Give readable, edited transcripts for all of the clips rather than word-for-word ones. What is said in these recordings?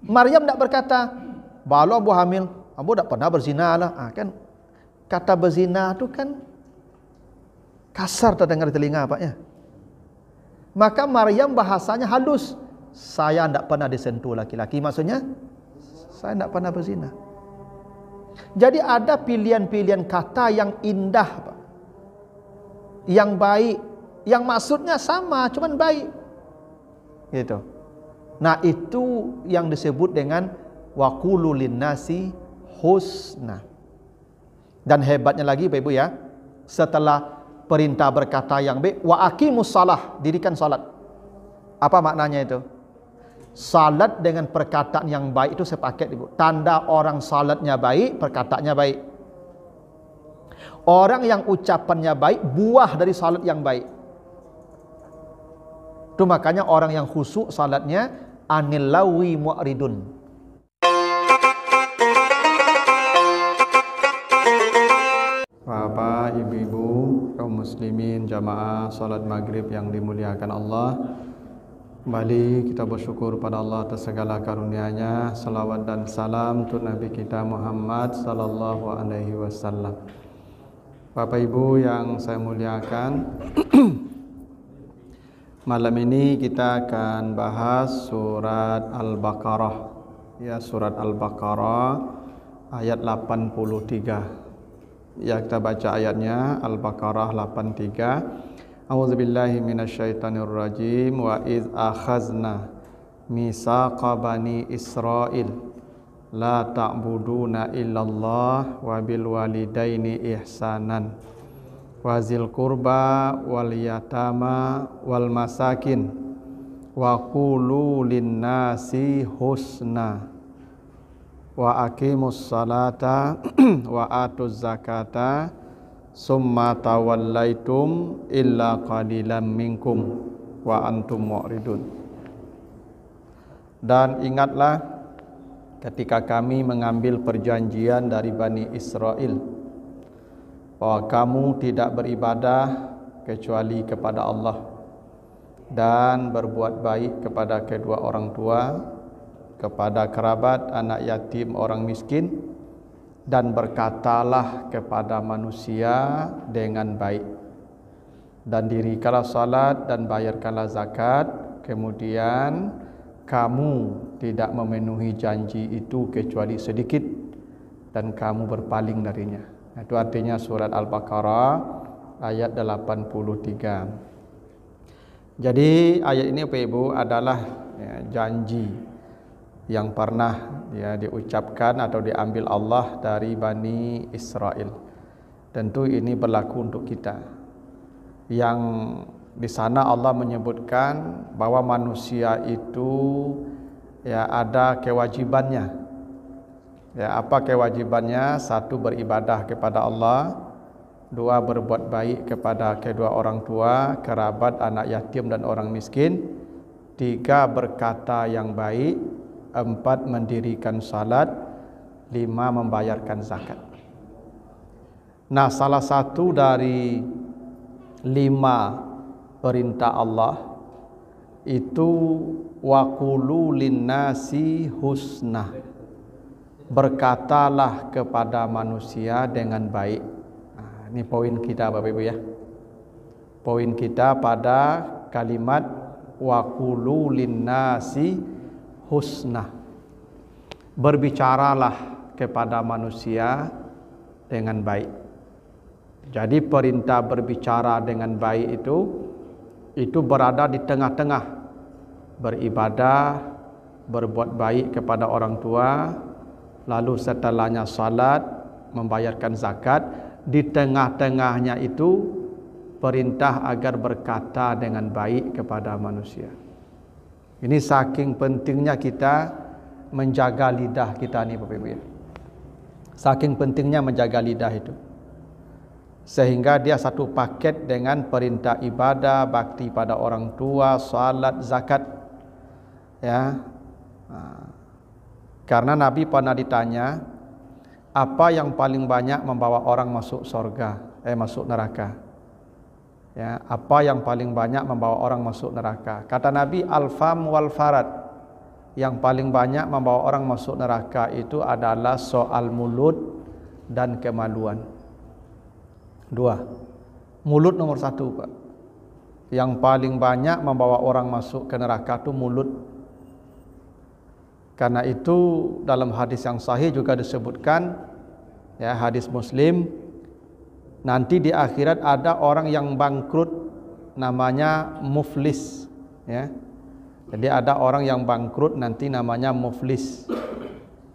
Maryam tidak berkata, "Balu ambo hamil, ambo tidak pernah berzina lah." Kan kata berzina itu kan kasar terdengar di telinga Pak ya. Maka Maryam bahasanya halus. Saya tidak pernah disentuh laki-laki. Maksudnya saya tidak pernah berzina. Jadi ada pilihan-pilihan kata yang indah Pak, yang baik, yang maksudnya sama, cuman baik gitu. Nah itu yang disebut dengan waqulu linnasi husna. Dan hebatnya lagi Bapak Ibu ya, setelah perintah berkata yang baik, wa aqimus shalah, dirikan salat. Apa maknanya itu? Salat dengan perkataan yang baik itu sepaket Ibu. Tanda orang salatnya baik, perkataannya baik. Orang yang ucapannya baik, buah dari salat yang baik. Itu makanya orang yang khusyuk salatnya anil lawi mu'ridun. Bapak, ibu-ibu, kaum muslimin, jamaah salat maghrib yang dimuliakan Allah. Kembali kita bersyukur pada Allah atas segala karunia-Nya. Salawat dan salam untuk Nabi kita Muhammad sallallahu alaihi wasallam. Bapak Ibu yang saya muliakan, malam ini kita akan bahas surat Al-Baqarah. Ya, surat Al-Baqarah ayat 83. Ya, kita baca ayatnya Al-Baqarah 83. A'udzubillahi minasyaitonirrajim. Wa iz akhazna mitsaqa bani Israil la ta'buduna illallah wa bil walidaini ihsanan wa zil qurba wal yatama wal masakin wa qulu linnasi husna wa aqimus salata wa atuz zakata summa tawallaitum illa qalilan minkum wa antum mu'ridun. Dan ingatlah ketika kami mengambil perjanjian dari Bani Israel bahwa kamu tidak beribadah kecuali kepada Allah dan berbuat baik kepada kedua orang tua, kepada kerabat, anak yatim, orang miskin, dan berkatalah kepada manusia dengan baik, dan dirikanlah salat dan bayarkanlah zakat, kemudian kamu tidak memenuhi janji itu kecuali sedikit dan kamu berpaling darinya. Itu artinya surat Al-Baqarah ayat 83. Jadi ayat ini Bapak Ibu adalah janji yang pernah diucapkan atau diambil Allah dari Bani Israel. Tentu ini berlaku untuk kita. Yang di sana Allah menyebutkan bahwa manusia itu ada kewajibannya. Apa kewajibannya? Satu, beribadah kepada Allah. Dua, berbuat baik kepada kedua orang tua, kerabat, anak yatim dan orang miskin. Tiga, berkata yang baik. Empat, mendirikan salat. Lima, membayarkan zakat. Nah, salah satu dari 5 perintah Allah itu waqulu linnasi husna, berkatalah kepada manusia dengan baik. Nah, ini poin kita Bapak Ibu ya. Poin kita pada kalimat waqulu linnasi husna, berbicaralah kepada manusia dengan baik. Jadi perintah berbicara dengan baik itu berada di tengah-tengah. Beribadah, berbuat baik kepada orang tua, lalu setelahnya salat, membayarkan zakat. Di tengah-tengahnya itu perintah agar berkata dengan baik kepada manusia. Ini saking pentingnya kita menjaga lidah kita nih Bapak Ibu ya. Saking pentingnya menjaga lidah itu, sehingga dia satu paket dengan perintah ibadah, bakti pada orang tua, salat, zakat ya. Karena Nabi pernah ditanya, apa yang paling banyak membawa orang masuk surga, masuk neraka? Ya, apa yang paling banyak membawa orang masuk neraka? Kata Nabi, al-fam wal farad. yang paling banyak membawa orang masuk neraka itu adalah soal mulut dan kemaluan. Dua. Mulut nomor satu, Pak. Yang paling banyak membawa orang masuk ke neraka itu mulut. Karena itu dalam hadis yang sahih juga disebutkan, ya, hadis Muslim, nanti di akhirat ada orang yang bangkrut namanya muflis, ya. Jadi ada orang yang bangkrut nanti namanya muflis.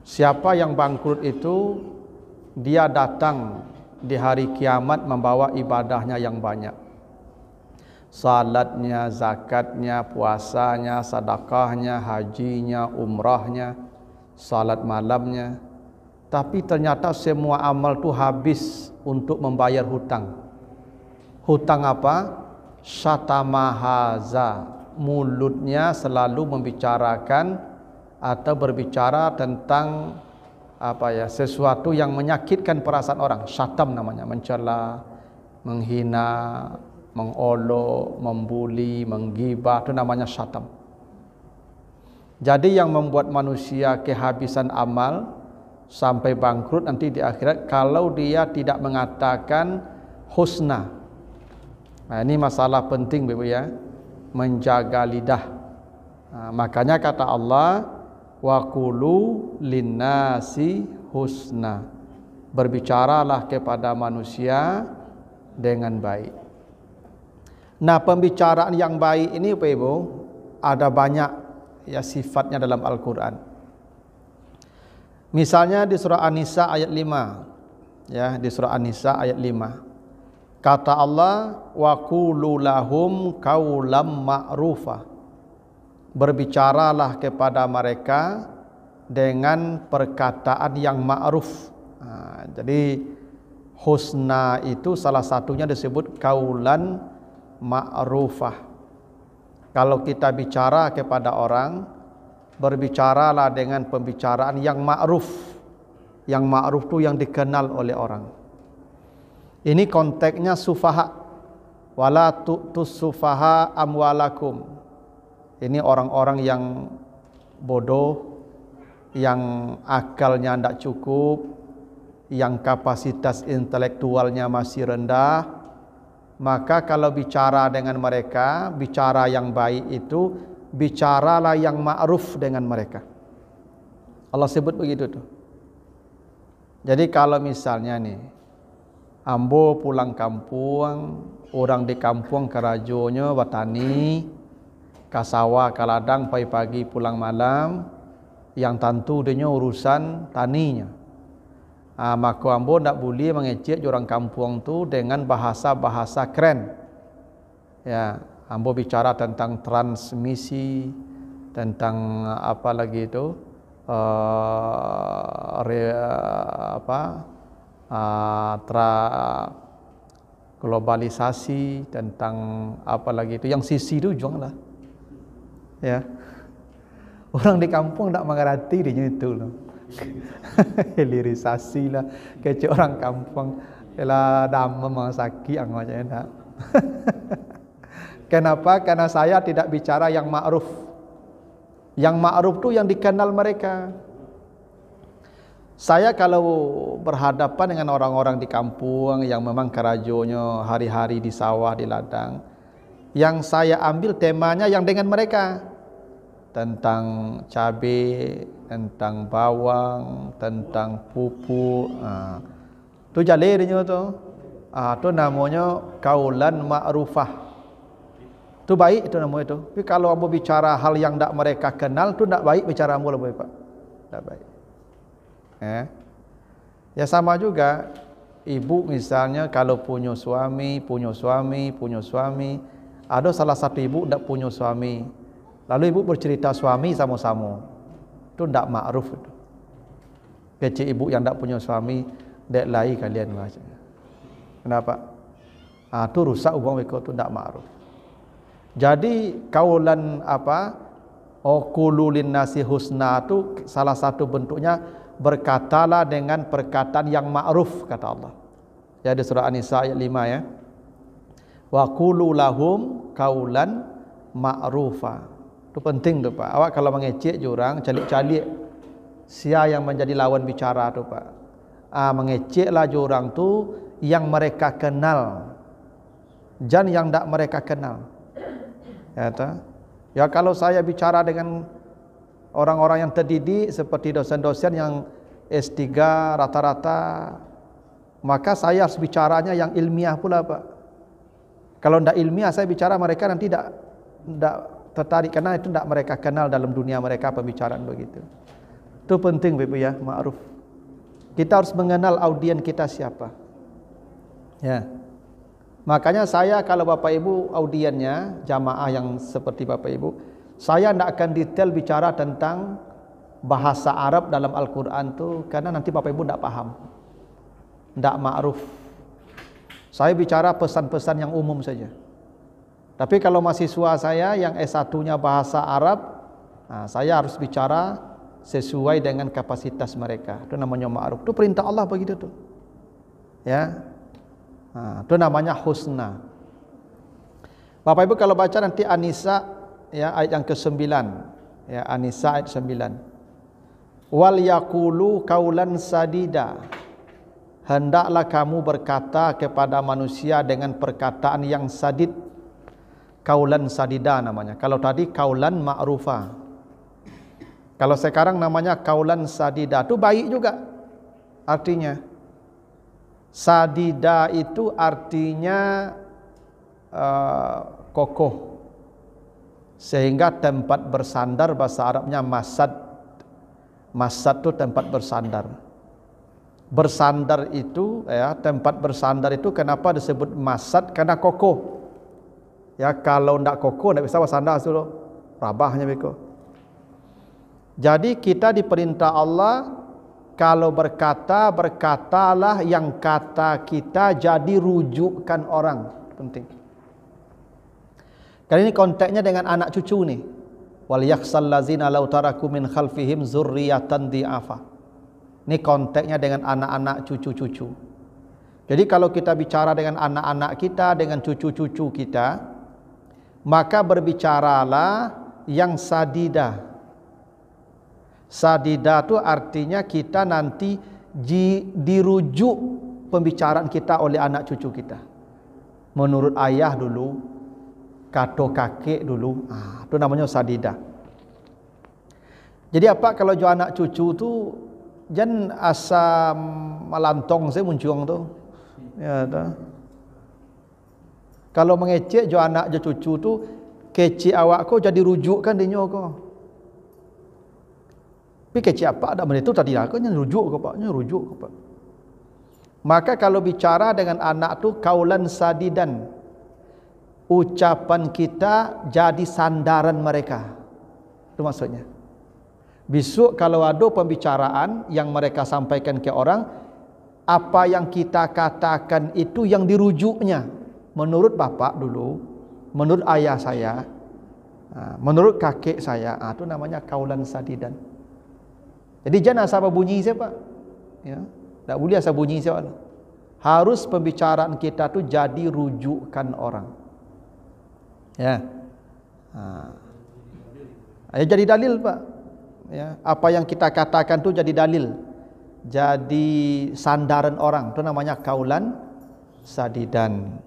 Siapa yang bangkrut itu? Dia datang di hari kiamat membawa ibadahnya yang banyak. Salatnya, zakatnya, puasanya, sedekahnya, hajinya, umrahnya, salat malamnya. Tapi ternyata semua amal itu habis untuk membayar hutang. Hutang apa? Syatamahaza. Mulutnya selalu membicarakan atau berbicara tentang sesuatu yang menyakitkan perasaan orang. Syatam namanya, mencela, menghina, mengolok, membuli, menggibah, itu namanya syatam. Jadi yang membuat manusia kehabisan amal sampai bangkrut nanti di akhirat kalau dia tidak mengatakan husna. Nah, ini masalah penting, Bapak ya, menjaga lidah. Makanya kata Allah, wa qulu linnasi husna. Berbicaralah kepada manusia dengan baik. Nah, pembicaraan yang baik ini Bapak Ibu ada banyak ya sifatnya dalam Al-Qur'an. Misalnya di surah An-Nisa ayat 5. Ya, di surah An-Nisa ayat 5. Kata Allah, wa qulu lahum qaulam ma'rufa. Berbicaralah kepada mereka dengan perkataan yang ma'ruf. Jadi husna itu salah satunya disebut qaulan ma'rufah. Kalau kita bicara kepada orang, berbicaralah dengan pembicaraan yang ma'ruf. Yang ma'ruf itu yang dikenal oleh orang. Ini konteksnya sufaha. Wala tu'tus sufaha amwalakum. Ini orang-orang yang bodoh, yang akalnya tidak cukup, yang kapasitas intelektualnya masih rendah. Maka kalau bicara dengan mereka, bicara yang baik itu, bicaralah yang ma'ruf dengan mereka. Allah sebut begitu tuh. Jadi kalau misalnya nih, ambo pulang kampung, orang di kampung kerajonya bertani, kasawa kaladang pagi-pagi pulang malam, yang tentu dia urusan taninya. Maka ambo tidak boleh mengecek orang kampung tu dengan bahasa-bahasa keren. Ya, ambo bicara tentang transmisi, tentang apa lagi itu, globalisasi, tentang apa lagi itu, yang sisi itu janganlah. Ya, orang di kampung tidak mengerti dia itu loh. Hilirisasi lah, kecil orang kampung, lah dama mangsaki angwanya tak. Kenapa? Karena saya tidak bicara yang ma'ruf. Yang ma'ruf itu yang dikenal mereka. Saya kalau berhadapan dengan orang-orang di kampung yang memang kerajonya hari-hari di sawah, di ladang, yang saya ambil temanya yang dengan mereka, tentang cabai, tentang bawang, tentang pupuk. Itu jalirnya tu. Itu namanya kaulan ma'rufah. Itu baik itu namanya itu. Tapi kalau ambo bicara hal yang tak mereka kenal, itu tak baik bicara ambo lah, Pak. Tak baik. Ya sama juga ibu misalnya kalau punya suami, ada salah satu ibu tak punya suami. Lalu ibu bercerita suami sama-sama. Itu tidak ma'ruf itu. Kecil ibu yang tak punya suami, dek lai kalian baca. Kenapa? Itu rusak hubungan mereka, itu tidak ma'ruf. Jadi kaulan apa? Qulu linnasi husna itu salah satu bentuknya berkatalah dengan perkataan yang ma'ruf kata Allah. Ya di surah An-Nisa ayat 5 ya. Wa qulu lahum qaulan ma'rufa. Itu penting tu Pak. Awak kalau mengecek jurang, calik-calik sia yang menjadi lawan bicara tu Pak. Mengeceklah jurang tu yang mereka kenal. Jangan yang tak mereka kenal. Ya ta? Ya kalau saya bicara dengan orang-orang yang terdidik seperti dosen-dosen yang S3 rata-rata, maka saya harus bicaranya yang ilmiah pula Pak. Kalau tidak ilmiah saya bicara, mereka nanti tidak tertarik karena itu tidak mereka kenal dalam dunia mereka pembicaraan begitu. Itu penting Bapak ya, ma'ruf. Kita harus mengenal audien kita siapa. Ya. Makanya saya kalau Bapak Ibu audiennya jamaah yang seperti Bapak Ibu, saya tidak akan detail bicara tentang bahasa Arab dalam Al-Quran tu karena nanti Bapak Ibu tidak paham. Tidak ma'ruf. Saya bicara pesan-pesan yang umum saja. Tapi kalau mahasiswa saya yang S1-nya bahasa Arab, saya harus bicara sesuai dengan kapasitas mereka. Itu namanya ma'ruf. Itu perintah Allah begitu tuh. Ya. Itu namanya husna. Bapak Ibu kalau baca nanti An-Nisa ya ayat yang ke-9. Ya, An-Nisa ayat 9. Wal yaqulu qaulan sadida. Hendaklah kamu berkata kepada manusia dengan perkataan yang sadid. Kaulan sadida namanya. Kalau tadi kaulan ma'rufa. Kalau sekarang namanya kaulan sadida. Itu baik juga artinya. Sadida itu artinya kokoh. Sehingga tempat bersandar bahasa Arabnya masad. Masad itu tempat bersandar. Bersandar itu ya, tempat bersandar itu kenapa disebut masad? Karena kokoh. Ya kalau ndak kokoh ndak bisa bersandar dulu. Rabahnya beko. Jadi kita diperintah Allah kalau berkata, berkatalah yang kata kita jadi rujukan orang. Penting. Kali ini konteksnya dengan anak cucu nih. Wal yakhsal ladzina law taraku min khalfihim dzurriyyatan dhi'afa. Ini konteksnya dengan anak-anak cucu-cucu. Jadi kalau kita bicara dengan anak-anak kita, dengan cucu-cucu kita, maka berbicaralah yang sadida. Sadida itu artinya kita nanti dirujuk pembicaraan kita oleh anak cucu kita. Menurut ayah dulu, kata kakek dulu, itu namanya sadida. Jadi apa kalau jo anak cucu tu jan asa malantong saya muncung tu. Ya dah. Kalau mengecek jo anak jo cucu tu kecik awak ko jadi rujuk kan dinyo ko. Tapi kecik apa ada benda tu tadi aku nya rujuk ko Pak, nya rujuk ko Pak. Maka kalau bicara dengan anak tu kaulan sadidan. Ucapan kita jadi sandaran mereka. Itu maksudnya. Besok kalau ada pembicaraan yang mereka sampaikan ke orang, apa yang kita katakan itu yang dirujuknya. Menurut bapak dulu, menurut ayah saya, menurut kakek saya, itu namanya kaulan sadidan. Jadi jangan asal bunyi siapa, ya, tak boleh asal bunyi siapa. Harus pembicaraan kita tu jadi rujukan orang. Ya, jadi dalil Pak. Ya, apa yang kita katakan tu jadi dalil, jadi sandaran orang. Itu namanya kaulan sadidan.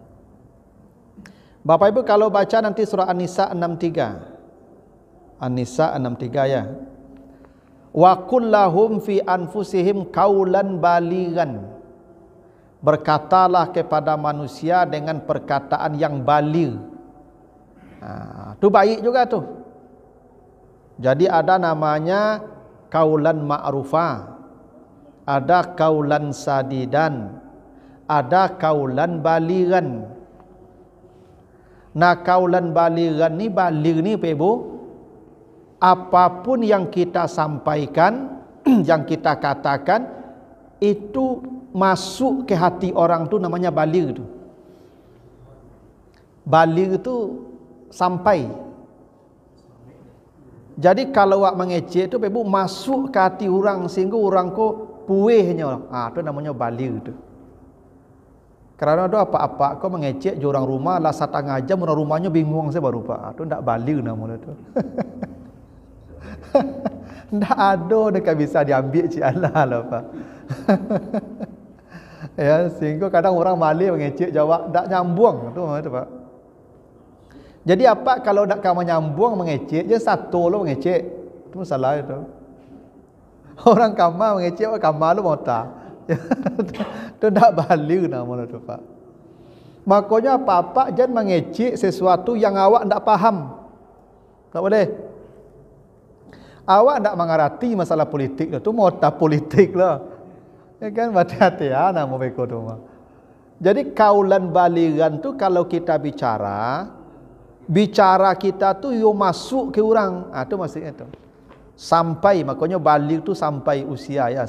Bapak Ibu kalau baca nanti surah An-Nisa 63. An-Nisa 63 ya. Wa qul lahum fi anfusihim kaulan balighan. Berkatalah kepada manusia dengan perkataan yang baligh. Itu baik juga tuh. Jadi ada namanya kaulan ma'rufa, ada kaulan sadidan, ada kaulan balighan. Nah kaulan balighan ni, baligh ni Pak Ibu, apapun yang kita sampaikan, yang kita katakan itu masuk ke hati orang tu namanya baligh tu. Baligh tu sampai. Jadi kalau awak mengecek tu Ibu masuk ke hati orang sehingga orang ko puihnya. Itu namanya baligh tu. Kerana ada apa-apa kau mengecek je orang rumah lah 1/2 jam orang rumahnya bingung saya baru Pak. Tu ndak balik nama tu. Ndak ada dekat bisa diambil cik Allah lah Pak. Ya, sehingga kadang orang malih mengecek jawab ndak nyambung tu Pak. Jadi apa kalau nak kamu nyambung mengecek je satu lo mengecek. Tu masalah itu. Orang kamar mengecek kamar lu mau tak. Tu ndak balik nama tu Pak. Makanya apa-apa jangan mengecek sesuatu yang awak ndak faham. Tak boleh. Awak ndak mengerti masalah politik tu mota politik lah. Ya kan hati-hati ya nama beko tu mah. Jadi kaulan baligan tu kalau kita bicara kita tu yo masuk ke orang. Ah tu maksudnya tu. Sampai makanya balik tu sampai usia ya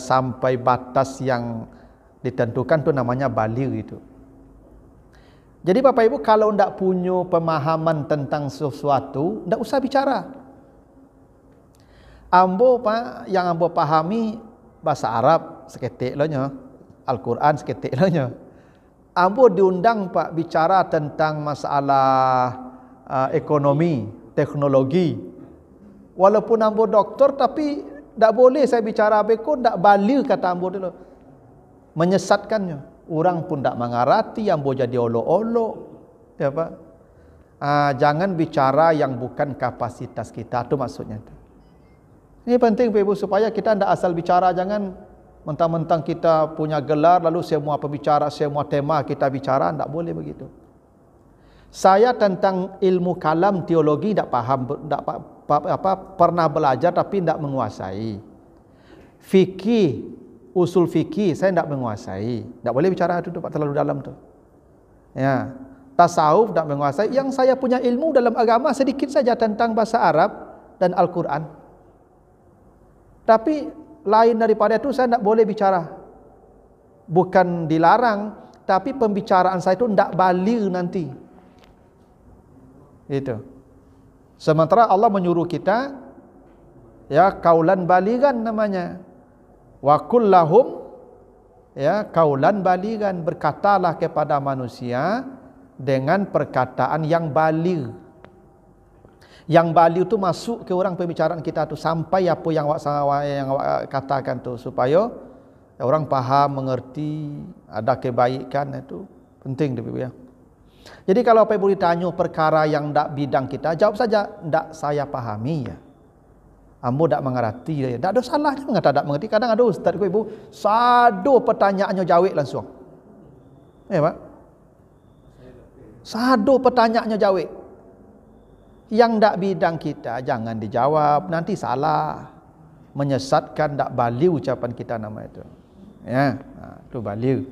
sampai batas yang ditentukan tu namanya balik itu. Jadi Bapak Ibu kalau ndak punya pemahaman tentang sesuatu, ndak usah bicara. Ambo Pak yang ambo pahami bahasa Arab seketik lohnya, Al-Quran seketik lohnya. Ambo diundang Pak bicara tentang masalah ekonomi, teknologi. Walaupun ambo doktor tapi tak boleh saya bicara beko tak balik kata ambo dulu. Menyesatkannya. Orang pun tak mengerti ambo jadi olok-olok. Ya Pak. Jangan bicara yang bukan kapasitas kita tu maksudnya. Ini penting Pak Ibu supaya kita tidak asal bicara, jangan mentang-mentang kita punya gelar lalu semua pembicara, semua tema kita bicara, tidak boleh begitu. Saya tentang ilmu kalam teologi tidak paham, pernah belajar tapi tidak menguasai. Fikih, usul fikih saya tidak menguasai. Tidak boleh bicara itu Pak, terlalu dalam tu. Ya, tasawuf tidak menguasai. Yang saya punya ilmu dalam agama sedikit saja tentang bahasa Arab dan Al-Quran. Tapi lain daripada itu saya tidak boleh bicara. Bukan dilarang, tapi pembicaraan saya itu tidak balik nanti. Itu. Sementara Allah menyuruh kita ya kaulan baligan namanya. Wa kullahum ya kaulan baligan, berkatalah kepada manusia dengan perkataan yang baligh. Yang baligh itu masuk ke orang pembicaraan kita tu sampai apa yang awak katakan tu supaya orang faham, mengerti, ada kebaikan, itu penting tu ya. Jadi kalau apa boleh tanya perkara yang tak bidang kita, jawab saja tak saya pahami ya. Ambo tak mengerti ya. Tak ada salahnya mengata tak mengerti. Kadang ada ustaz ku ibu sado pertanyaannya jawab langsung. Pak. Sado pertanyaannya jawab. Yang tak bidang kita jangan dijawab, nanti salah, menyesatkan, tak baliu ucapan kita nama itu. Ya, itu baliu.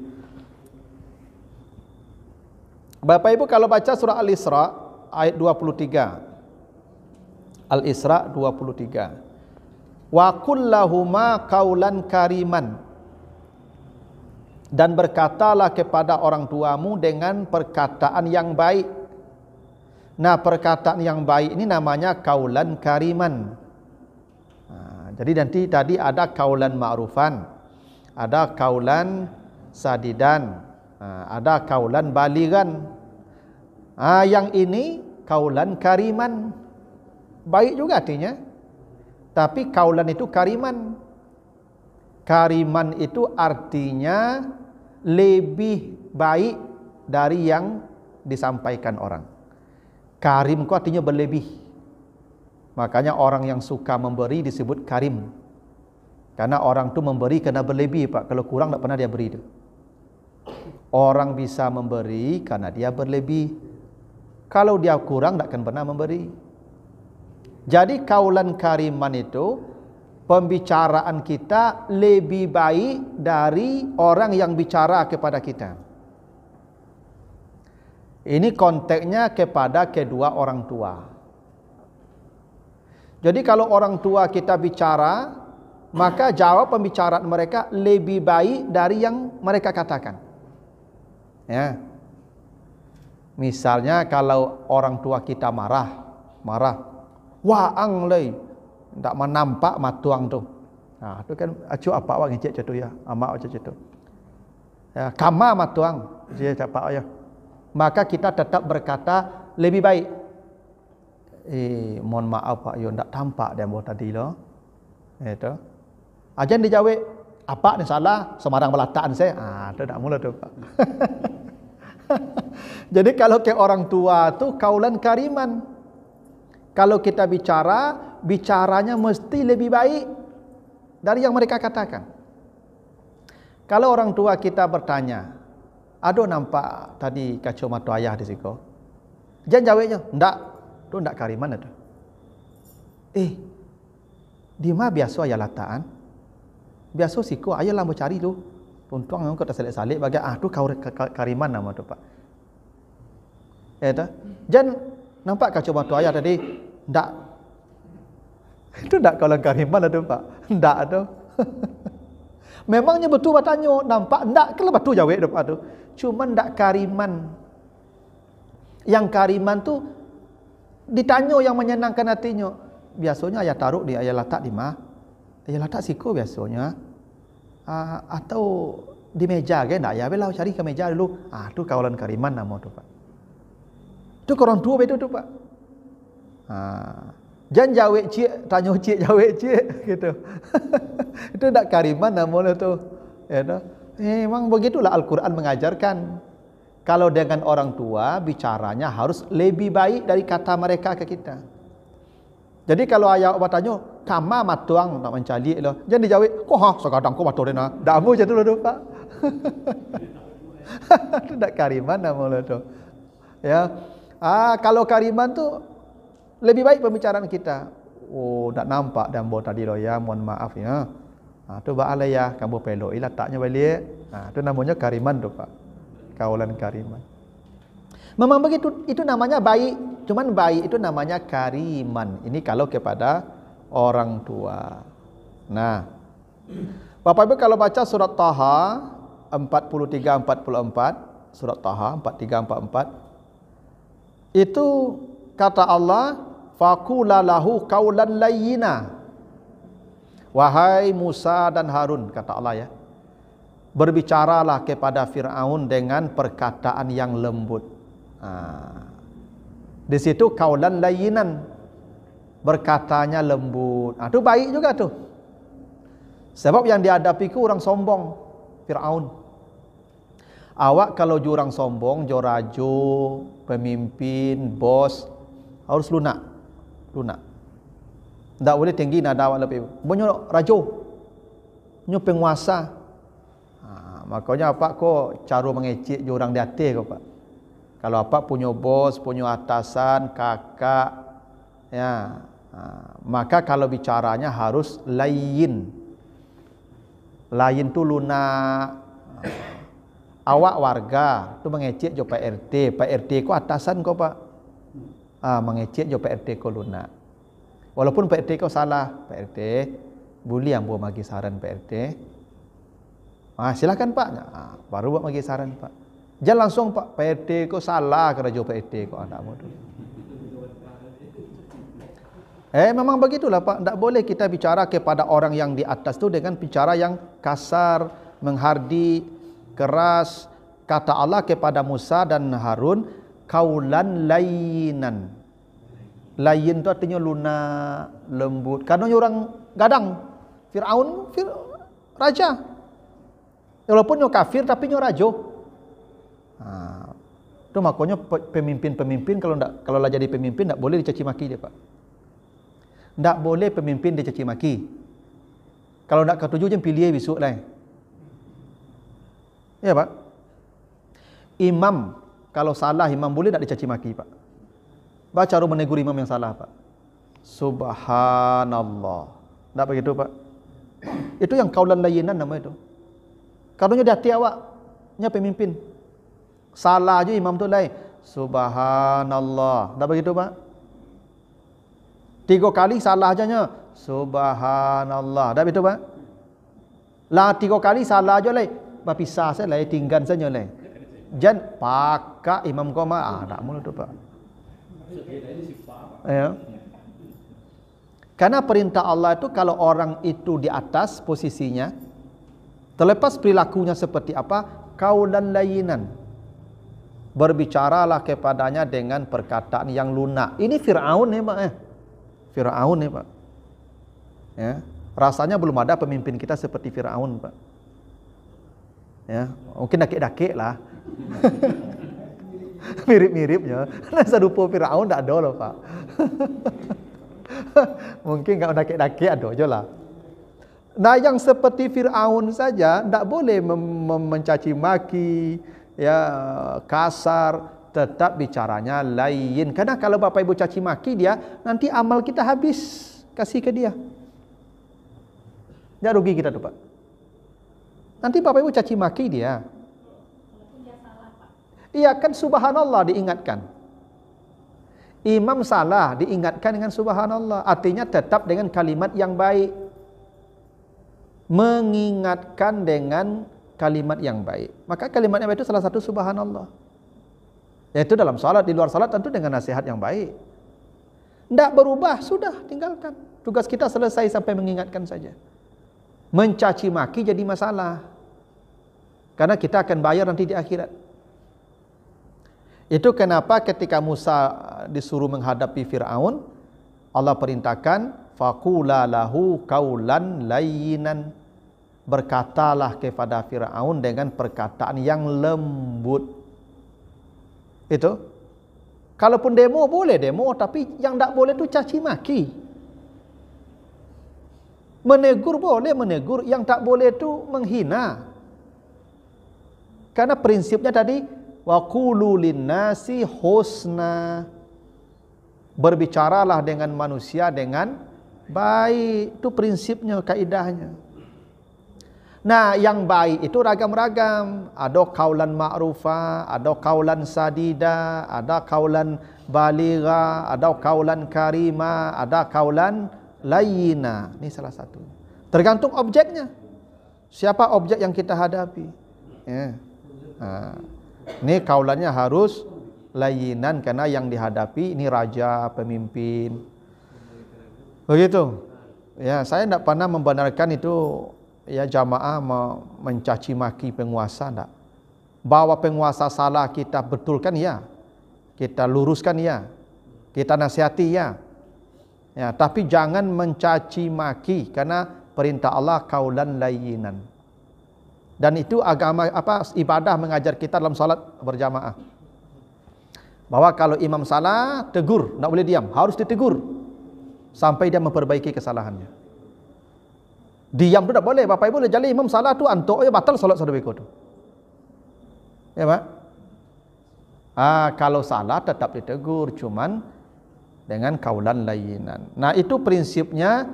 Bapak Ibu kalau baca surah Al-Isra ayat 23. Al-Isra 23. Wa kullahuma qaulan kariman. Dan berkatalah kepada orang tuamu dengan perkataan yang baik. Nah, perkataan yang baik ini namanya kaulan kariman. Jadi nanti tadi ada kaulan ma'rufan, ada kaulan sadidan, ada kaulan baligan. Yang ini kaulan kariman. Baik juga artinya. Tapi kaulan itu kariman. Kariman itu artinya lebih baik dari yang disampaikan orang. Karim itu artinya berlebih. Makanya orang yang suka memberi disebut karim. Karena orang itu memberi karena berlebih Pak. Kalau kurang tak pernah dia beri itu. Orang bisa memberi karena dia berlebih. Kalau dia kurang tak akan pernah memberi. Jadi kaulan kariman itu pembicaraan kita lebih baik dari orang yang bicara kepada kita. Ini konteksnya kepada kedua orang tua. Jadi kalau orang tua kita bicara, maka jawab pembicaraan mereka lebih baik dari yang mereka katakan. Ya. Misalnya kalau orang tua kita marah, waang lei, tak menampak matuang tu. Nah, tu kan acu apa awak ngecek tu ya, amak macam tu. Ya, kama matuang dia cakap ya. Maka kita tetap berkata lebih baik. Mohon maaf Pak Yo, ndak tampak dia buat tadi loh. Itu. Ajan dijawab, apa ni salah? Semarang belataan saya. Itu tak mula tu Pak. Jadi kalau ke orang tua tu kaulan kariman. Kalau kita bicara, bicaranya mesti lebih baik dari yang mereka katakan. Kalau orang tua kita bertanya, "Ado nampak tadi kacamata ayah di situ?" Jangan jawabnya, "Ndak, tu ndak kariman itu." Di mana biasa ayah lataan? Biasa siku ayah lah mau cari tu. Tuntuang engkau tak salik-salik bagi tu kau kariman nama tu Pak. Tu. Jangan nampak kacamata ayah tadi, ndak. Itu ndak kalau kariman tu Pak. Ndak tu. Memangnya betul bertanya, nampak ndak kalau betul jawab depan tu. Cuma ndak kariman. Yang kariman tu ditanya yang menyenangkan hatinya. Biasanya ayah taruh di ayah letak di mana? Ayah letak siku biasanya. Atau di meja kan? Ndak ayah belah cari ke meja dulu. Tu kawalan kariman nama tu Pak. Tu orang tua betul tu Pak. Jangan jawab cik, tanya cik, jawab cik gitu. Itu tak kariman namanya tu. Ya tu. Memang begitulah Al-Quran mengajarkan. Kalau dengan orang tua bicaranya harus lebih baik dari kata mereka ke kita. Jadi kalau ayah bertanya, "Kama matuang nak mencari lo." Jangan dijawab, "Kok sekadang kau matu dena." Dak mau je dulu Pak. Itu tak kariman namanya tu. Ya. Kalau kariman tu lebih baik pembicaraan kita. Tak nampak dan buat tadi lo ya, mohon maaf ya. Tu ba'ala ya, kamu pelok letaknya balik. Tu namanya kariman tu Pak. Kawalan kariman. Memang begitu, itu namanya baik. Cuman baik itu namanya kariman. Ini kalau kepada orang tua. Nah, Bapak Ibu kalau baca surat Taha 43-44, surat Taha 43-44, itu kata Allah, "Faqula lahu qaulan layyina." Wahai Musa dan Harun, kata Allah ya, berbicaralah kepada Fir'aun dengan perkataan yang lembut. Di situ qaulan layyinan, berkatanya lembut. Itu baik juga tu. Sebab yang dihadapi ku orang sombong, Fir'aun. Awak kalau jurang sombong, jorajo, pemimpin, bos, harus lunak. Tak boleh tinggi nada awak lebih. Banyak rajo, banyak penguasa. Makanya apa kok cara mengecek jurang di atas kau Pak. Kalau apa punya bos, punya atasan, kakak, ya, maka kalau bicaranya harus layyin. Layyin tu lunak. Awak warga tu mengecek jo Pak RT. Pak RT ko atasan ko Pak. Mengecek jo Pak RT ko lunak. Walaupun Pak RT ko salah, Pak RT boleh yang buat bagi saran Pak RT. Silakan Pak. Baru buat bagi saran Pak. Jangan langsung Pak RT ko salah kerja Pak RT ko anakmu tu. Memang begitulah Pak. Tak boleh kita bicara kepada orang yang di atas tu dengan bicara yang kasar, menghardi, keras. Kata Allah kepada Musa dan Harun, "Qaulan layyinan." Layyin tu artinya lunak, lembut. Karena orang gadang. Fir'aun raja. Walaupun dia kafir tapi dia raja. Itu makanya pemimpin-pemimpin kalau lah jadi pemimpin tak boleh dicaci maki dia Pak. Tak boleh pemimpin dicaci maki. Kalau nak ketujuh je pilih besok lah. Ya Pak. Imam kalau salah imam boleh tak dicaci maki Pak. Baca cara menegur imam yang salah Pak. Subhanallah. Tak begitu Pak. Itu yang qaulan layyinan nama itu. Karena di hati awaknya pemimpin. Salah je imam tu lain. Subhanallah. Tak begitu Pak? 3 kali salah aja nya. Subhanallah. Tak begitu Pak? Lah 3 kali salah aja lain. Berpisah saya lain, tinggal saja lain. Jangan pakak imam kau tak mula tu Pak. Ya. Karena perintah Allah itu kalau orang itu di atas posisinya, terlepas perilakunya seperti apa, qaulan layyinan. Berbicaralah kepadanya dengan perkataan yang lunak. Ini Firaun Pak Firaun Pak. Ya, rasanya belum ada pemimpin kita seperti Firaun Pak. Ya, mungkin dakik-dakik lah. Mirip-miripnya. Nah, serupa Firaun tak ada loh Pak. Mungkin kalau dakik-dakik ada aja lah. Nah, yang seperti Firaun saja tak boleh mencaci maki, ya, kasar, tetap bicaranya layyin. Karena kalau Bapak Ibu caci maki dia, nanti amal kita habis, kasih ke dia. Ya rugi kita tuh Pak. Nanti Bapak Ibu caci maki dia. Iya kan, subhanallah diingatkan. Imam salah diingatkan dengan subhanallah. Artinya tetap dengan kalimat yang baik. Mengingatkan dengan kalimat yang baik. Maka kalimat yang baik itu salah satu subhanallah. Yaitu dalam salat, di luar salat tentu dengan nasihat yang baik. Tidak berubah, sudah tinggalkan. Tugas kita selesai sampai mengingatkan saja. Mencaci maki jadi masalah. Karena kita akan bayar nanti di akhirat. Itu kenapa ketika Musa disuruh menghadapi Firaun, Allah perintahkan faqula lahu qaulan layyinan. Berkatalah kepada Firaun dengan perkataan yang lembut. Itu. Kalaupun demo boleh demo, tapi yang tak boleh itu caci maki. Menegur boleh menegur, yang tak boleh itu menghina. Karena prinsipnya tadi wa qulu linnasi husna. Berbicaralah dengan manusia dengan baik. Itu prinsipnya, kaidahnya. Nah, yang baik itu ragam-ragam. Ada qaulan ma'rufa, ada qaulan sadida, ada qaulan baligha, ada qaulan karima, ada qaulan layyina. Ini salah satu. Tergantung objeknya. Siapa objek yang kita hadapi? Ya. Nah, ini qaulannya harus layyinan karena yang dihadapi ini raja, pemimpin. Begitu. Ya, saya tidak pernah membenarkan itu. Ya, jamaah mencaci maki penguasa enggak. Bahwa penguasa salah kita betulkan ya. Kita luruskan ya. Kita nasihati ya. Ya, tapi jangan mencaci maki karena perintah Allah qaulan layyinan. Dan itu agama ibadah mengajar kita dalam salat berjamaah. Bahwa kalau imam salah, tegur, enggak boleh diam, harus ditegur sampai dia memperbaiki kesalahannya. Diam tu tak boleh. Bapak Ibu boleh jadi imam salah tu antuk ya batal solat saudara tu. Ya Pak? Kalau salah tetap ditegur, cuman dengan qaulan layyinan. Nah, itu prinsipnya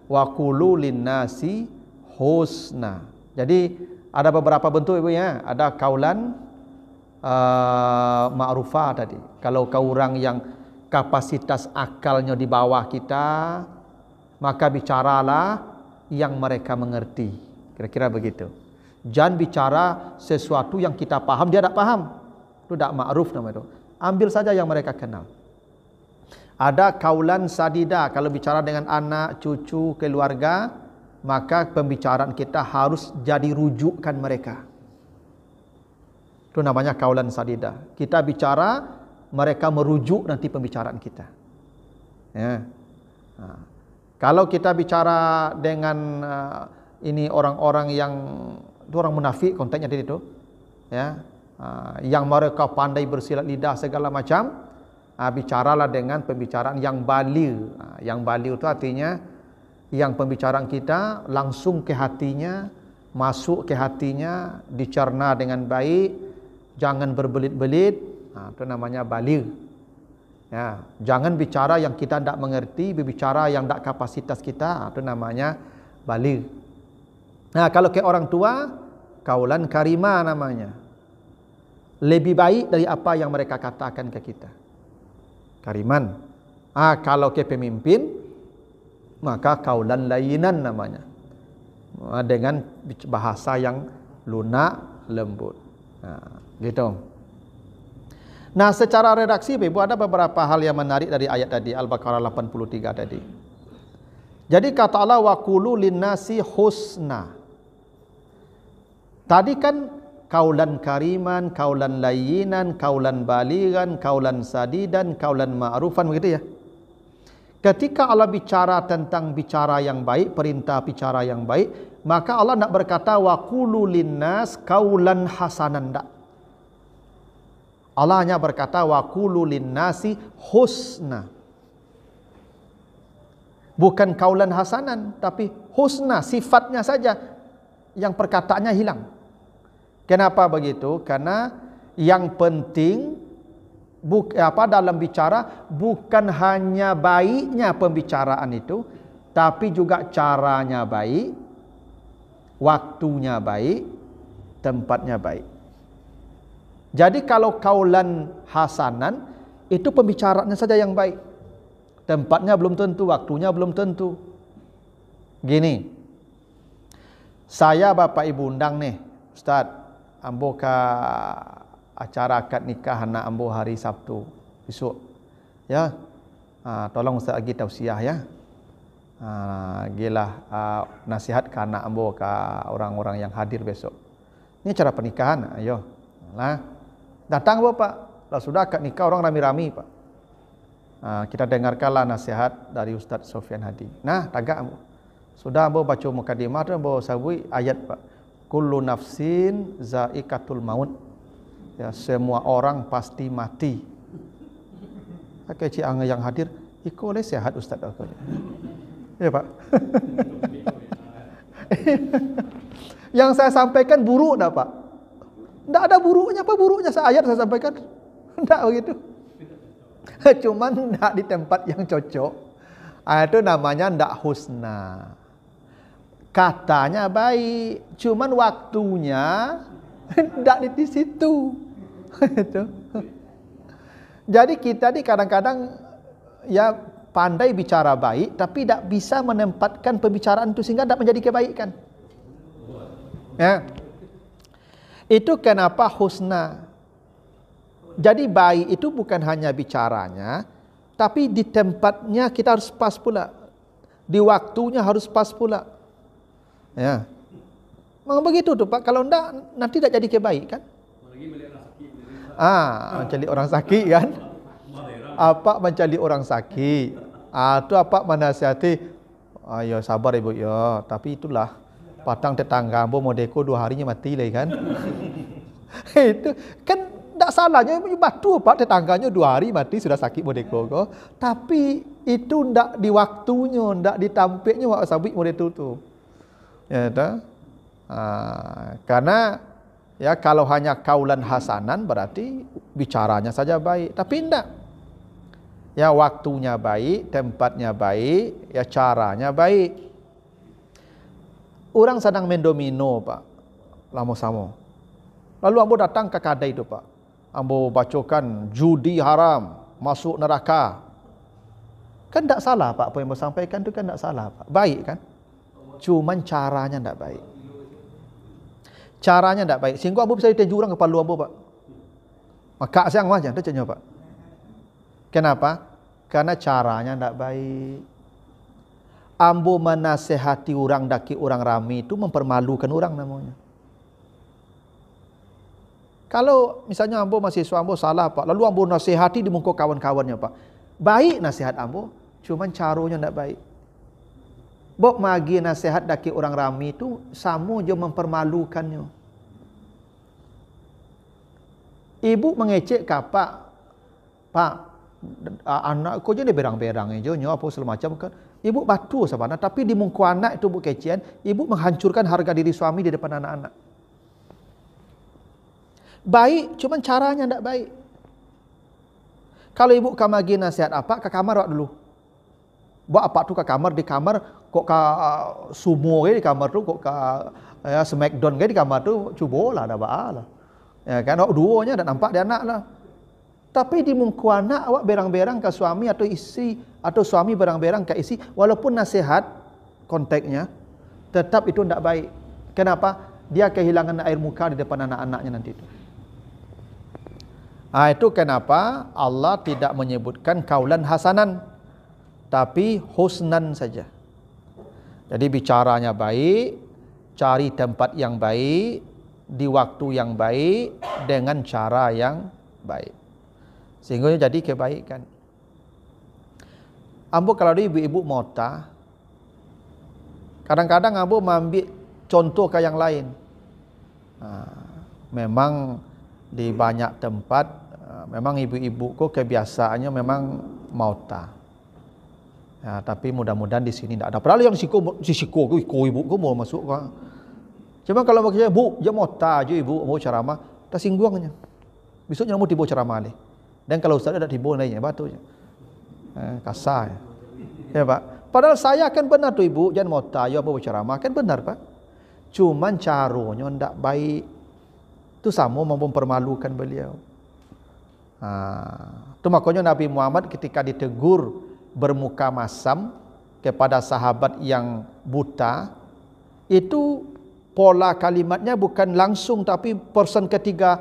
wa qulu linnasi husna. Jadi ada beberapa bentuk Ibu ya. Ada qaulan ma'rufah tadi. Kalau kau orang yang kapasitas akalnya di bawah kita, maka bicaralah yang mereka mengerti. Kira-kira begitu. Jangan bicara sesuatu yang kita paham dia tak paham. Itu tak ma'ruf namanya itu. Ambil saja yang mereka kenal. Ada qaulan sadida, kalau bicara dengan anak, cucu, keluarga, maka pembicaraan kita harus jadi rujukan mereka. Itu namanya qaulan sadida. Kita bicara, mereka merujuk nanti pembicaraan kita. Ya. Kalau kita bicara dengan ini orang-orang yang itu orang munafik konteksnya tadi itu, ya, yang mereka pandai bersilat lidah segala macam, bicaralah dengan pembicaraan yang baligh. Yang baligh itu artinya yang pembicaraan kita langsung ke hatinya, masuk ke hatinya, dicerna dengan baik, jangan berbelit-belit. Itu namanya baligh. Ya, jangan bicara yang kita tidak mengerti, berbicara yang tidak kapasitas kita, itu namanya baligh. Nah, kalau ke orang tua, qaulan karima namanya. Lebih baik dari apa yang mereka katakan ke kita. Kariman. Kalau ke pemimpin, maka qaulan layyinan namanya. Dengan bahasa yang lunak, lembut. Nah, gitu. Nah, secara redaksi Ibu ada beberapa hal yang menarik dari ayat tadi Al-Baqarah 83 tadi. Jadi kata Allah wa qulu linnasi husna. Tadi kan kaulan kariman, kaulan layyinan, kaulan balighan, kaulan sadidan, kaulan ma'rufan, begitu ya. Ketika Allah bicara tentang bicara yang baik, perintah bicara yang baik, maka Allah nak berkata wa qulu linnas kaulan hasanan. Tak. Allah hanya berkata wa qulu linnasi husna. Bukan kaulan hasanan, tapi husna, sifatnya saja yang perkataannya hilang. Kenapa begitu? Karena yang penting dalam bicara bukan hanya baiknya pembicaraan itu, tapi juga caranya baik, waktunya baik, tempatnya baik. Jadi kalau kaulan hasanan itu pembicaraannya saja yang baik, tempatnya belum tentu, waktunya belum tentu. Gini, saya Bapak Ibu undang nih, Ustaz, ambo ka acara akad nikah anak ambo hari Sabtu besok. Ya. Tolong Ustaz lagi tausiah ya. Gilah nasihat ke anak ambo ke orang-orang yang hadir besok. Ini cara pernikahan, ayo. Nah, datang Bapak. Lah sudah akad nikah orang rami-rami, Pak. Kita dengarkanlah nasihat dari Ustaz Sofyan Hadi. Nah, tagak ambo. Sudah ambo baca mukadimah dan ambo sabui ayat, Pak. Kullu nafsin za'iqatul maut. Ya, semua orang pasti mati. Pakai ciang yang hadir, iko oleh sehat Ustaz aku. Ya Pak. Yang saya sampaikan buruk dah Pak. Tidak ada buruknya, apa buruknya ayat saya sampaikan? Tidak begitu. Cuman tidak di tempat yang cocok. Itu namanya tidak husna. Katanya baik, cuman waktunya tidak di situ. Jadi kita ni kadang-kadang ya pandai bicara baik, tapi tidak bisa menempatkan pembicaraan itu sehingga tidak menjadi kebaikan. Ya. Itu kenapa husna. Jadi baik itu bukan hanya bicaranya, tapi di tempatnya kita harus pas pula. Di waktunya harus pas pula. Ya. Memang begitu tuh Pak, kalau enggak nanti tidak jadi kebaikan. Mencari orang sakit kan? Apa mencari orang sakit? Tu apa menasihati? Ayo sabar ibu ya. Tapi itulah patang tetangga ambo modeko 2 harinya mati lah kan? Itu kan tak salahnya batu Pak, tetangganya 2 hari mati sudah sakit modeko ko. Tapi itu ndak di waktunya, ndak ditampiknya waktu sabit modeko tu. Ya dah. Karena ya kalau hanya kaulan hasanan berarti bicaranya saja baik, tapi enggak. Ya waktunya baik, tempatnya baik, ya caranya baik. Orang sedang main domino Pak, lama-sama. Lalu ambo datang ke kadai itu Pak. Ambo bacokan judi haram, masuk neraka. Kan enggak salah Pak, apa yang ambo sampaikan itu kan enggak salah Pak. Baik kan? Cuman caranya enggak baik. Caranya tidak baik. Sehingga ambo bisa ditenju orang kepala ambo Pak. Maka siang macam tu caknya Pak. Kenapa? Karena caranya tidak baik. Ambo menasehati orang daki orang rami itu mempermalukan orang namanya. Kalau misalnya ambo mahasiswa ambo salah Pak, lalu ambo nasihati di muka kawan-kawannya Pak. Baik nasihat ambo, cuman caranya tidak baik. Bok magi nasihat daki orang rami itu sama je mempermalukannya. Ibu mengecek kapak, Pak, anakku je dia berang-berang je, nyo apa segala macam kan. Ibu batu sebenarnya, tapi di muka anak itu bu kecian, ibu menghancurkan harga diri suami di depan anak-anak. Baik, cuman caranya tidak baik. Kalau ibu kamagi nasihat apa, ke kamar wak dulu. Buat apa tu ke kamar, di kamar kok ke sumo di kamar tu, kok ke smackdown di kamar tu, cubalah dah baalah. Ya kan, awak duonya dah nampak dia anak lah. Tapi di muka anak awak berang-berang ke suami atau isteri, atau suami berang-berang ke isteri, walaupun nasihat konteksnya, tetap itu tidak baik. Kenapa? Dia kehilangan air muka di depan anak-anaknya nanti itu. Itu kenapa Allah tidak menyebutkan kaulan hasanan, tapi husnan saja. Jadi bicaranya baik, cari tempat yang baik, di waktu yang baik dengan cara yang baik. Sehingga jadi kebaikan. Ambo kalau ada ibu-ibu mota, kadang-kadang ambo mengambil contoh ke yang lain. Memang di banyak tempat, memang ibu-ibu kok kebiasaannya memang mota. Ya, tapi mudah-mudahan di sini tidak ada. Padahal yang siko ibu kok mau masuk kok. Cuma kalau makanya bu, dia mota aja ibu mau ceramah, tak singgungnya. Besoknya mau tiba ceramah leh. Dan kalau ustaz ada tiba lainnya batunya. Kasar. Ya Pak. Padahal saya kan benar tuh ibu, jangan mota, ya mau ceramah kan benar Pak. Cuman caranya ndak baik. Itu sama mempermalukan beliau. Itu makanya Nabi Muhammad ketika ditegur bermuka masam kepada sahabat yang buta, itu pola kalimatnya bukan langsung tapi person ketiga,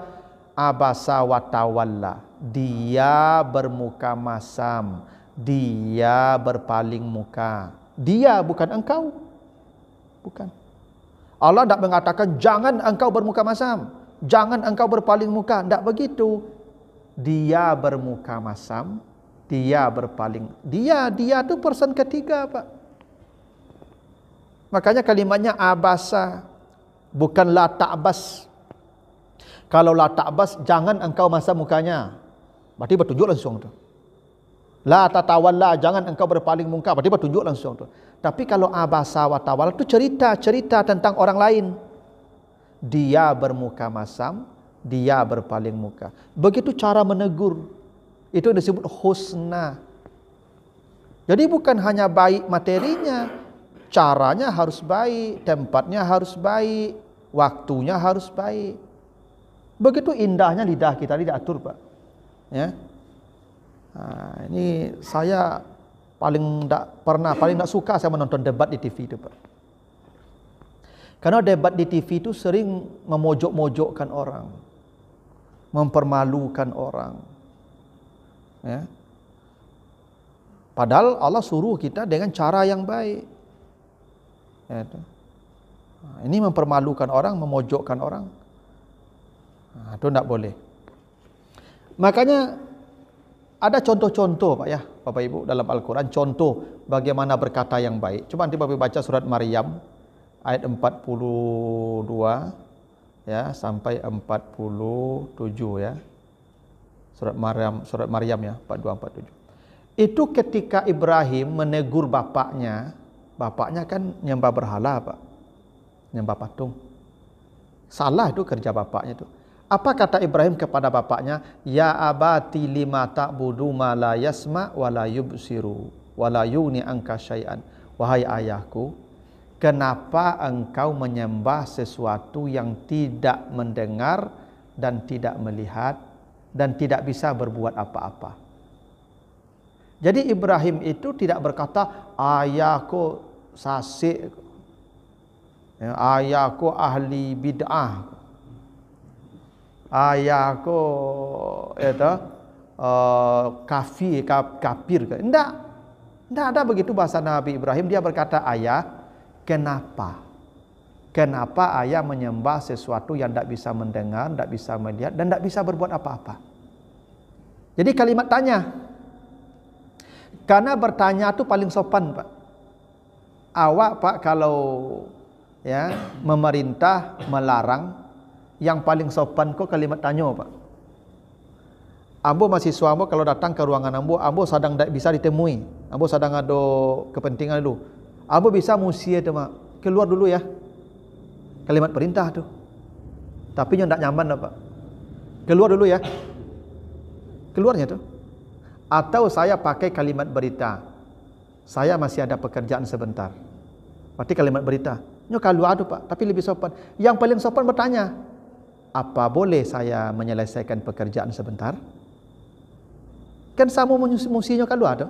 abasa wa tawalla. Dia bermuka masam, dia berpaling muka. Dia bukan engkau. Bukan. Allah tidak mengatakan jangan engkau bermuka masam, jangan engkau berpaling muka. Tidak begitu. Dia bermuka masam, dia berpaling. Dia itu person ketiga Pak. Makanya kalimatnya abasa, bukan la ta'bas. Kalau la ta'bas, jangan engkau masam mukanya. Berarti bertunjuk langsung tu. La tatawalla, jangan engkau berpaling muka. Berarti bertunjuk langsung tu. Tapi kalau abasa wa tawalla itu cerita tentang orang lain. Dia bermuka masam, dia berpaling muka. Begitu cara menegur. Itu disebut husna. Jadi bukan hanya baik materinya, caranya harus baik, tempatnya harus baik, waktunya harus baik. Begitu indahnya lidah kita diatur Pak. Ya. Ini saya paling tak suka saya menonton debat di TV itu Pak. Karena debat di TV itu sering memojok-mojokkan orang, mempermalukan orang. Ya. Padahal Allah suruh kita dengan cara yang baik. Ya, ini mempermalukan orang, memojokkan orang. Itu tidak boleh. Makanya ada contoh-contoh Pak ya, Bapak Ibu dalam Al-Quran, contoh bagaimana berkata yang baik. Coba nanti Bapak baca surat Maryam ayat 42 ya sampai 47 ya. Surat Maryam ya 42 47. Itu ketika Ibrahim menegur bapaknya kan nyembah berhala Pak. Nyembah patung. Salah itu kerja bapaknya itu. Apa kata Ibrahim kepada bapaknya? Ya abati lima ta'budu ma la yasma wa la yubsiru wa la yughni anka syai'an. Wahai ayahku, kenapa engkau menyembah sesuatu yang tidak mendengar dan tidak melihat dan tidak bisa berbuat apa-apa? Jadi Ibrahim itu tidak berkata ayahku fasik, ayahku ahli bid'ah, ayahku itu kafir. Tidak ada begitu bahasa Nabi Ibrahim. Dia berkata ayah, kenapa ayah menyembah sesuatu yang tidak bisa mendengar, tidak bisa melihat dan tidak bisa berbuat apa-apa? Jadi kalimat tanya. Karena bertanya itu paling sopan Pak. Awak Pak kalau ya memerintah, melarang, yang paling sopan kok kalimat tanya Pak. Ambo mahasiswa ambo kalau datang ke ruangan ambo sedang tidak bisa ditemui. Ambo sedang ada kepentingan dulu. Ambo bisa musia itu Pak. Keluar dulu ya. Kalimat perintah tuh. Tapi yang tidak nyaman Pak. Keluar dulu ya. Keluarnya tuh. Atau saya pakai kalimat berita. Saya masih ada pekerjaan sebentar. Berarti kalimat berita. Nyo kalau ada Pak, tapi lebih sopan. Yang paling sopan bertanya, apa boleh saya menyelesaikan pekerjaan sebentar? Kan sama musinya kalau ada.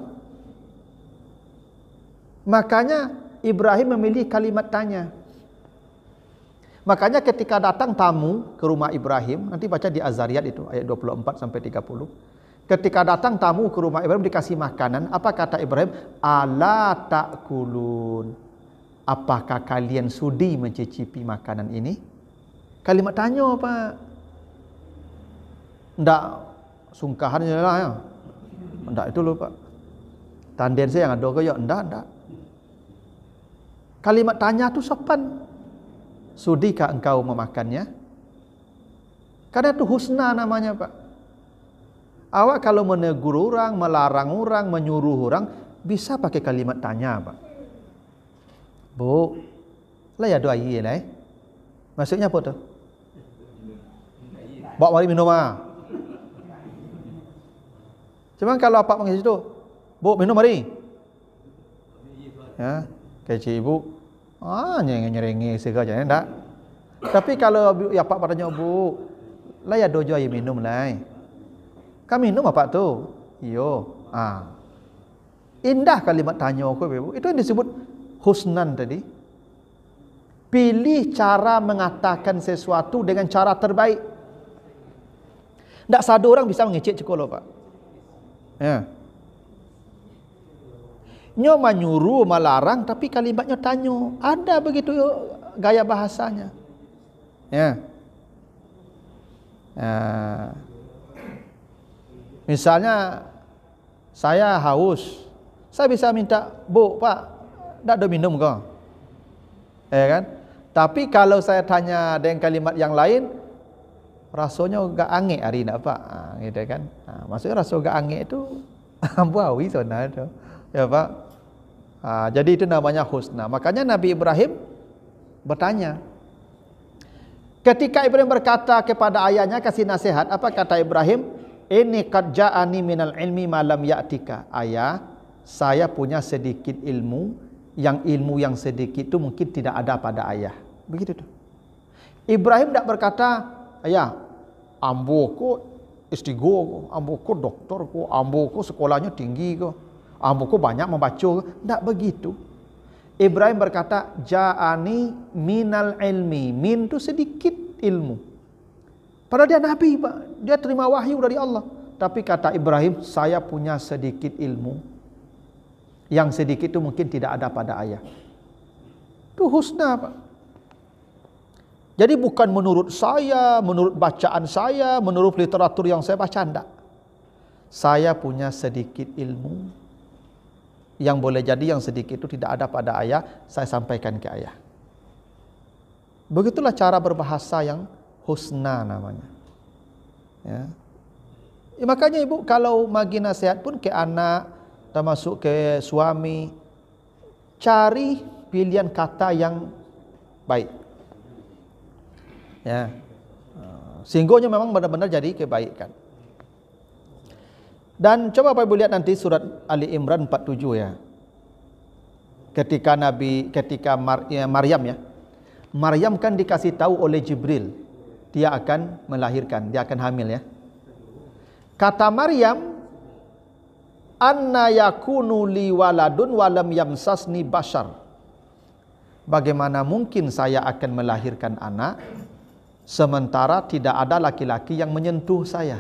Makanya Ibrahim memilih kalimat tanya. Makanya ketika datang tamu ke rumah Ibrahim, nanti baca di Az-Zariyat itu ayat 24 sampai 30. Ketika datang tamu ke rumah Ibrahim dikasih makanan, apa kata Ibrahim? Ala ta'kulun. Apakah kalian sudi mencicipi makanan ini? Kalimat tanya Pak. Ndak sungkahan je lah ya. Ndak itu loh Pak. Tanden saya yang ada ke ya? Ndak. Kalimat tanya tu sopan. Sudikah engkau memakannya? Karena itu husna namanya Pak. Awak kalau menegur orang, melarang orang, menyuruh orang, bisa pakai kalimat tanya Pak. Bu, lah ya doa iya lah. Maksudnya apa tu? Bawa mari minum ah. Cuma kalau apa panggil situ, bu minum mari. Ya, kecil ibu, nyereng-nyereng saja enggak. Tapi kalau ya pak padanya bu, lah ya dojo ayo minum lah. Kami minum apa tu? Iyo, indah kalimat tanya aku ibu. Itu yang disebut husnan tadi. Pilih cara mengatakan sesuatu dengan cara terbaik. Tak satu orang bisa mengecek sekolah Pak. Ya. Nyo menyuruh, melarang, tapi kalimatnya tanya. Ada begitu gaya bahasanya. Ya. Misalnya saya haus, saya bisa minta, bu, pak, tak ada minum kau, kan? Tapi kalau saya tanya dengan kalimat yang lain, rasanya gak angin hari nak pak, gitu kan? Maksudnya rasa gak angin itu buawi sana tu, ya pak. Jadi itu namanya husna. Makanya Nabi Ibrahim bertanya. Ketika Ibrahim berkata kepada ayahnya, kasih nasihat, apa kata Ibrahim? Ini qad ja'ani minal ilmi ma lam ya'tika. Ayah, saya punya sedikit ilmu, yang sedikit itu mungkin tidak ada pada ayah. Begitu tu. Ibrahim tak berkata, ayah, ambo ko S3 ko, ambo ko doktor ko, ambo ko sekolahnya tinggi ko, ambo ko banyak membaca. Tak begitu. Ibrahim berkata, ja'ani minal ilmi. Min tu sedikit ilmu. Padahal dia Nabi Pak, dia terima wahyu dari Allah. Tapi kata Ibrahim, saya punya sedikit ilmu. Yang sedikit itu mungkin tidak ada pada ayah. Itu husna Pak. Jadi bukan menurut saya, menurut bacaan saya, menurut literatur yang saya baca, tidak. Saya punya sedikit ilmu. Yang boleh jadi yang sedikit itu tidak ada pada ayah, saya sampaikan ke ayah. Begitulah cara berbahasa yang husna namanya. Ya. Makanya ibu kalau bagi nasihat pun ke anak, termasuk ke suami, cari pilihan kata yang baik. Ya. Sehingga memang benar-benar jadi kebaikan. Dan coba Bapak Ibu lihat nanti surat Ali Imran 47 ya. Ketika Maryam ya. Maryam kan dikasih tahu oleh Jibril dia akan melahirkan, dia akan hamil ya. Kata Maryam, anna yakunu li waladun wa lam yamsasni bashar. Bagaimana mungkin saya akan melahirkan anak sementara tidak ada laki-laki yang menyentuh saya?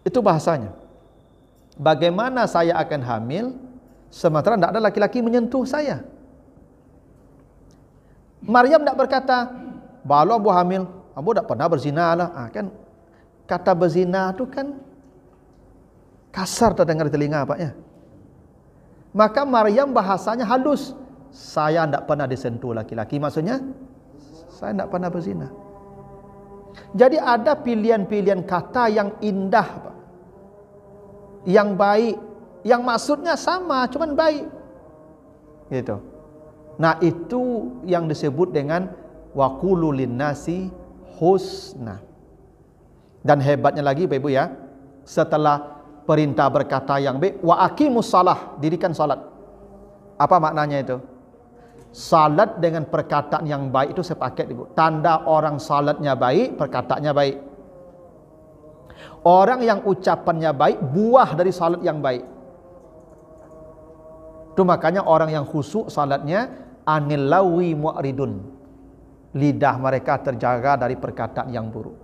Itu bahasanya. Bagaimana saya akan hamil sementara tidak ada laki-laki menyentuh saya? Maryam tidak berkata, "Balo ambo hamil, ambo tak pernah berzina lah." Kan kata berzina tu kan kasar terdengar di telinga Pak ya. Maka Maryam bahasanya halus. Saya tidak pernah disentuh laki-laki. Maksudnya saya tidak pernah berzina. Jadi ada pilihan-pilihan kata yang indah Pak. Yang baik, yang maksudnya sama, cuman baik. Gitu. Nah, itu yang disebut dengan waqulu linnasi husna. Dan hebatnya lagi Bapak Ibu ya, setelah perintah berkata yang baik, wa aqimus shalah, dirikan salat. Apa maknanya itu? Salat dengan perkataan yang baik itu sepaket Ibu. Tanda orang salatnya baik, perkataannya baik. Orang yang ucapannya baik, buah dari salat yang baik. Itu makanya orang yang khusyuk salatnya anil lawi mu'ridun. Lidah mereka terjaga dari perkataan yang buruk.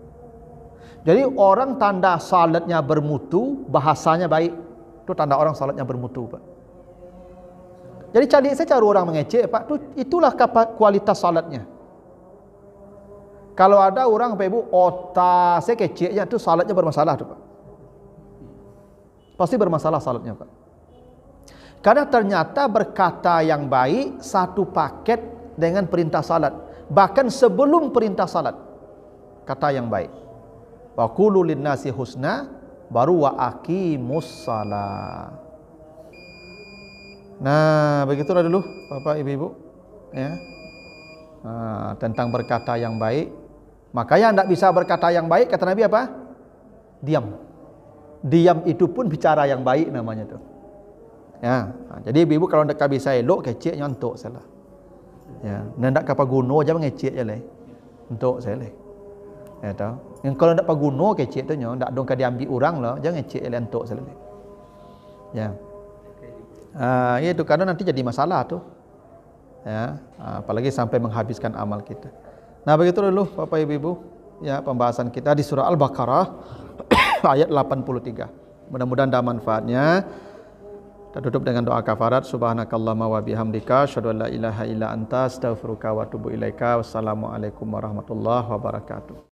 Jadi orang tanda salatnya bermutu, bahasanya baik. Itu tanda orang salatnya bermutu Pak. Jadi saya cari orang mengecek Pak, itulah kualitas salatnya. Kalau ada orang Pak Ibu otak saya kecilnya itu salatnya bermasalah tuh Pak. Pasti bermasalah salatnya Pak. Karena ternyata berkata yang baik satu paket dengan perintah salat. Bahkan sebelum perintah salat, kata yang baik. Wa qulu linnasi husna, baru wa aqimus shalah. Nah, begitulah dulu Bapak Ibu, ya. Tentang berkata yang baik. Makanya tidak bisa berkata yang baik, kata Nabi apa? Diam. Diam itu pun bicara yang baik namanya tuh. Ya, jadi ibu kalau ndak bisa elok kecik nyontok salah. Ya, ndak kapal guno aja mengecik je leh. Untuk saya leh. Ya tahu. Yang kalau ndak paguno kecik tu nyo ndak dong ka diambil orang lah, jangan ngecik leh untuk saya leh. Ya. Itu kadang nanti jadi masalah tuh. Ya, apalagi sampai menghabiskan amal kita. Nah, begitu dulu Bapak Ibu, ya pembahasan kita di surah Al-Baqarah ayat 83. Mudah-mudahan ada manfaatnya. Kita tutup dengan doa kafarat. Subhanakallahumma wa bihamdika asyhadu an la ilaha illa anta astaghfiruka wa atubu ilaika. Wassalamualaikum warahmatullahi wabarakatuh.